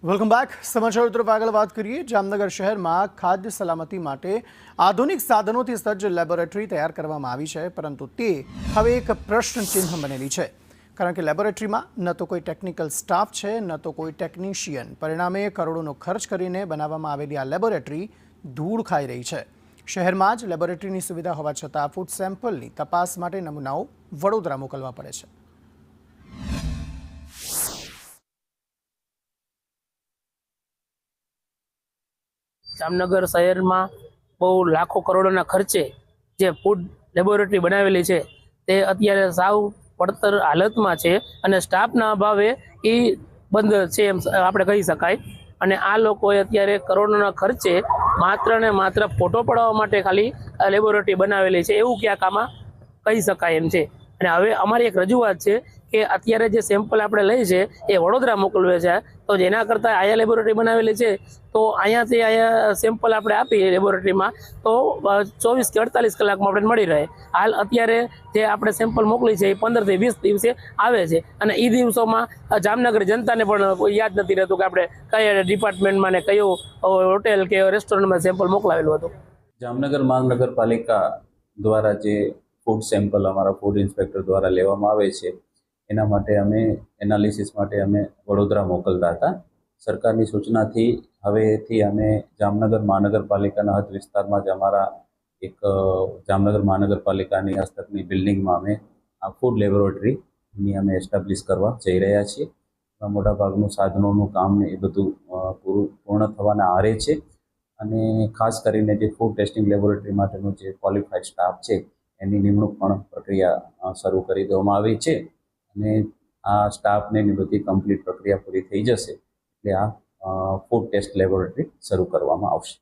Welcome back. સમાચાર તરફ આગળ વાત કરીએ. જામનગર શહેરમાં ખાદ્ય સલામતી માટે આધુનિક સાધનોથી સજ્જ લેબોરેટરી તૈયાર કરવામાં આવી છે, પરંતુ તે હવે એક પ્રશ્ન ચિહ્ન બનેલી છે, કારણ કે લેબોરેટરીમાં ન તો કોઈ ટેકનિકલ સ્ટાફ છે, ન તો કોઈ ટેકનિશિયન. પરિણામે કરોડોનો ખર્ચ કરીને બનાવવામાં આવેલી આ લેબોરેટરી ધૂળ ખાઈ રહી છે. શહેરમાં જ લેબોરેટરીની સુવિધા હોવા છતાં ફૂડ સેમ્પલની તપાસ માટે નમૂનાઓ વડોદરા મોકલવા પડે છે. જામનગર શહેરમાં બહુ લાખો કરોડોના ખર્ચે જે ફૂડ લેબોરેટરી બનાવેલી છે તે અત્યારે સાવ પડતર હાલતમાં છે અને સ્ટાફના અભાવે એ બંધ છે એમ આપણે કહી શકાય. અને આ લોકોએ અત્યારે કરોડોના ખર્ચે માત્ર ને માત્ર ફોટો પડાવવા માટે ખાલી લેબોરેટરી બનાવેલી છે એવું ક્યાંક આમાં કહી શકાય એમ છે. અને હવે અમારી એક રજૂઆત છે કે અત્યારે જે સેમ્પલ આપણે લઈએ છે એ વડોદરા મોકલવે છે, તો જેના કરતાં અહીંયા લેબોરેટરી બનાવેલી છે તો અહીંયાથી અહીંયા સેમ્પલ આપણે આપીએ લેબોરેટરીમાં તો 24 કે 48 કલાકમાં આપણે મળી રહે. હાલ અત્યારે જે આપણે સેમ્પલ મોકલી છે એ 15 થી 20 દિવસે આવે છે અને એ દિવસોમાં જામનગર જનતાને પણ યાદ નથી રહેતું કે આપણે કયા ડિપાર્ટમેન્ટમાં ને કયો હોટેલ કે રેસ્ટોરન્ટમાં સેમ્પલ મોકલાવેલું હતું. જામનગર મહાનગરપાલિકા દ્વારા જે ફૂડ સેમ્પલ અમારા ફૂડ ઇન્સ્પેક્ટર દ્વારા લેવામાં આવે છે એના માટે અમે એનાલિસિસ માટે અમે વડોદરા મોકલતા હતા. સરકારની સૂચનાથી હવેથી અમે જામનગર મહાનગરપાલિકાના હદ વિસ્તારમાં જ અમારા એક જામનગર મહાનગરપાલિકાની હસ્તકની બિલ્ડિંગમાં અમે આ ફૂડ લેબોરેટરીની અમે એસ્ટાબ્લિશ કરવા જઈ રહ્યા છીએ. મોટાભાગનું સાધનોનું કામ ને એ બધું પૂર્ણ થવાના આરે છે અને ખાસ કરીને જે ફૂડ ટેસ્ટિંગ લેબોરેટરી માટેનો જે ક્વોલિફાઈડ સ્ટાફ છે એની નિમણૂક પણ પ્રક્રિયા શરૂ કરી દેવામાં આવી છે અને આ સ્ટાફને બધી કમ્પ્લીટ પ્રક્રિયા પૂરી થઈ જશે એટલે આ ફૂડ ટેસ્ટ લેબોરેટરી શરૂ કરવામાં આવશે.